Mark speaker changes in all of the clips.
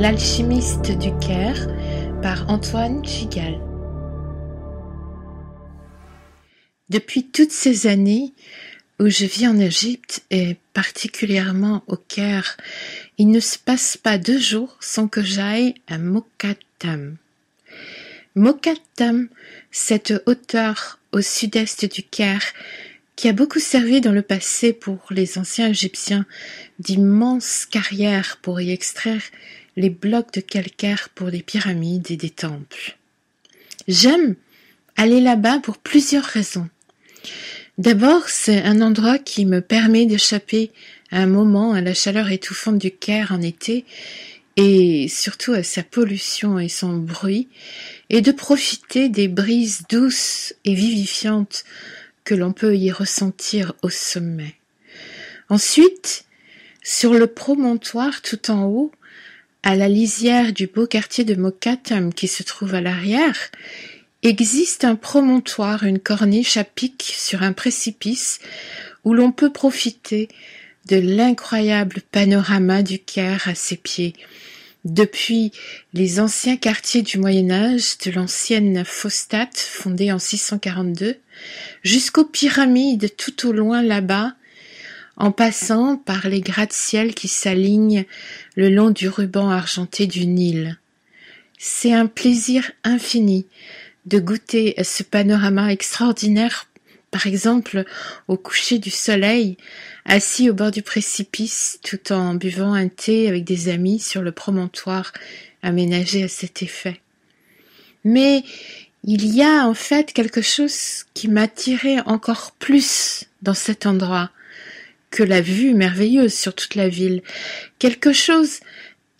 Speaker 1: L'alchimiste du Caire par Antoine Gigal. Depuis toutes ces années où je vis en Égypte et particulièrement au Caire, il ne se passe pas 2 jours sans que j'aille à Mokattam. Mokattam, cette hauteur au sud-est du Caire qui a beaucoup servi dans le passé pour les anciens Égyptiens d'immenses carrières pour y extraire les blocs de calcaire pour des pyramides et des temples. J'aime aller là-bas pour plusieurs raisons. D'abord, c'est un endroit qui me permet d'échapper à un moment à la chaleur étouffante du Caire en été et surtout à sa pollution et son bruit, et de profiter des brises douces et vivifiantes que l'on peut y ressentir au sommet. Ensuite, sur le promontoire tout en haut, à la lisière du beau quartier de Mokattam qui se trouve à l'arrière, existe un promontoire, une corniche à pic sur un précipice où l'on peut profiter de l'incroyable panorama du Caire à ses pieds, depuis les anciens quartiers du Moyen-Âge de l'ancienne Phostate fondée en 642, jusqu'aux pyramides tout au loin là-bas, en passant par les gratte-ciel qui s'alignent le long du ruban argenté du Nil. C'est un plaisir infini de goûter à ce panorama extraordinaire, par exemple au coucher du soleil, assis au bord du précipice, tout en buvant un thé avec des amis sur le promontoire aménagé à cet effet. Mais il y a en fait quelque chose qui m'attirait encore plus dans cet endroit que la vue merveilleuse sur toute la ville, quelque chose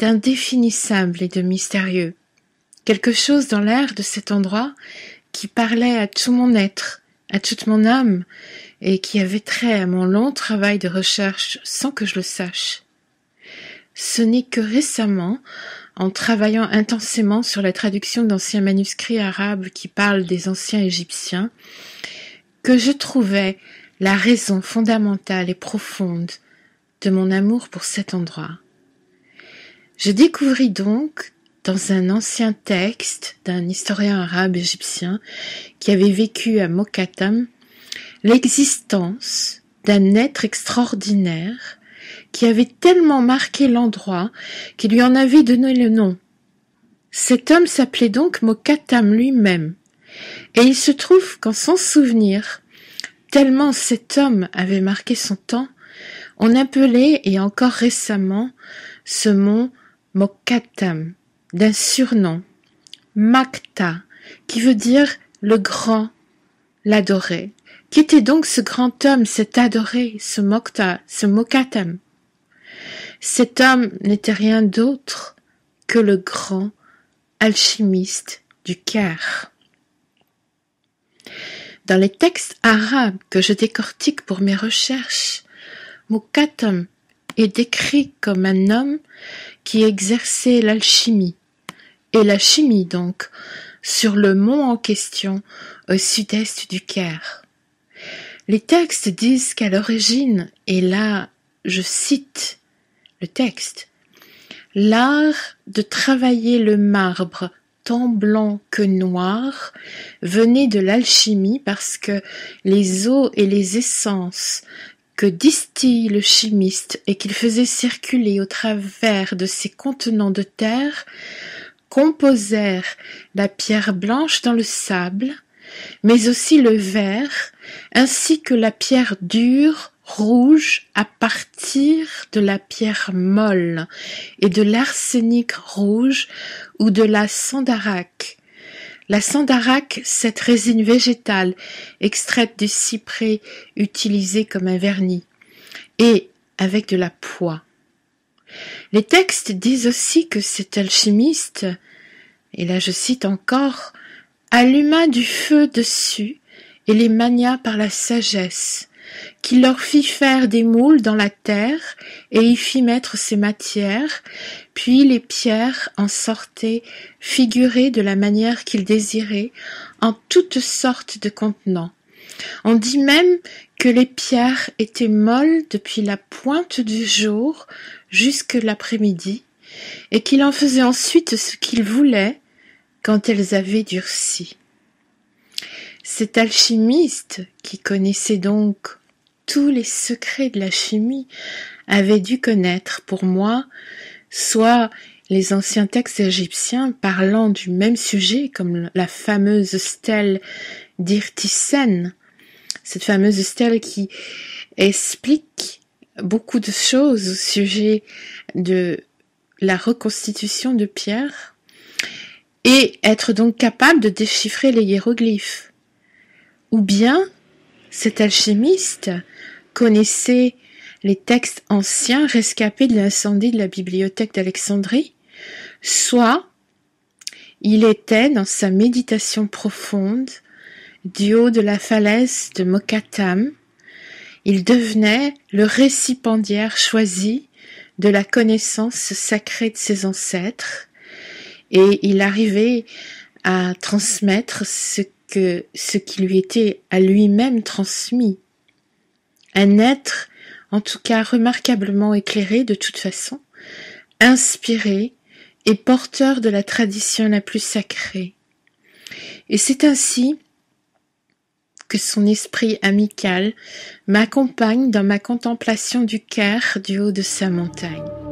Speaker 1: d'indéfinissable et de mystérieux, quelque chose dans l'air de cet endroit qui parlait à tout mon être, à toute mon âme, et qui avait trait à mon long travail de recherche sans que je le sache. Ce n'est que récemment, en travaillant intensément sur la traduction d'anciens manuscrits arabes qui parlent des anciens Égyptiens, que je trouvais la raison fondamentale et profonde de mon amour pour cet endroit. Je découvris donc, dans un ancien texte d'un historien arabe égyptien qui avait vécu à Mokattam, l'existence d'un être extraordinaire qui avait tellement marqué l'endroit qu'il lui en avait donné le nom. Cet homme s'appelait donc Mokattam lui-même, et il se trouve qu'en son souvenir, tellement cet homme avait marqué son temps, on appelait, et encore récemment, ce mont Mokattam, d'un surnom, Makta, qui veut dire le grand, l'adoré. Qui était donc ce grand homme, cet adoré, ce Mokta, ce Mokattam? Cet homme n'était rien d'autre que le grand alchimiste du Caire. Dans les textes arabes que je décortique pour mes recherches, Mokattam est décrit comme un homme qui exerçait l'alchimie, et la chimie donc, sur le mont en question, au sud-est du Caire. Les textes disent qu'à l'origine, et là je cite le texte, « l'art de travailler le marbre tant blanc que noir venait de l'alchimie parce que les eaux et les essences que distille le chimiste et qu'il faisait circuler au travers de ces contenants de terre composèrent la pierre blanche dans le sable, mais aussi le verre, ainsi que la pierre dure, rouge, à partir de la pierre molle et de l'arsenic rouge ou de la sandaraque. La sandaraque, cette résine végétale extraite du cyprès utilisée comme un vernis, et avec de la poix. Les textes disent aussi que cet alchimiste, et là je cite encore, alluma du feu dessus et les mania par la sagesse, qui leur fit faire des moules dans la terre et y fit mettre ses matières, puis les pierres en sortaient figurées de la manière qu'il désirait en toutes sortes de contenants. On dit même que les pierres étaient molles depuis la pointe du jour jusque l'après-midi, et qu'il en faisait ensuite ce qu'il voulait quand elles avaient durci. Cet alchimiste, qui connaissait donc tous les secrets de la chimie, avait dû connaître, pour moi, soit les anciens textes égyptiens parlant du même sujet, comme la fameuse stèle d'Irtisen, cette fameuse stèle qui explique beaucoup de choses au sujet de la reconstitution de Pierre, et être donc capable de déchiffrer les hiéroglyphes. Ou bien, cet alchimiste connaissait les textes anciens rescapés de l'incendie de la bibliothèque d'Alexandrie, soit il était dans sa méditation profonde du haut de la falaise de Mokattam, il devenait le récipiendaire choisi de la connaissance sacrée de ses ancêtres, et il arrivait à transmettre ce qui lui était à lui-même transmis. Un être, en tout cas remarquablement éclairé de toute façon, inspiré et porteur de la tradition la plus sacrée. Et c'est ainsi que son esprit amical m'accompagne dans ma contemplation du Caire du haut de sa montagne.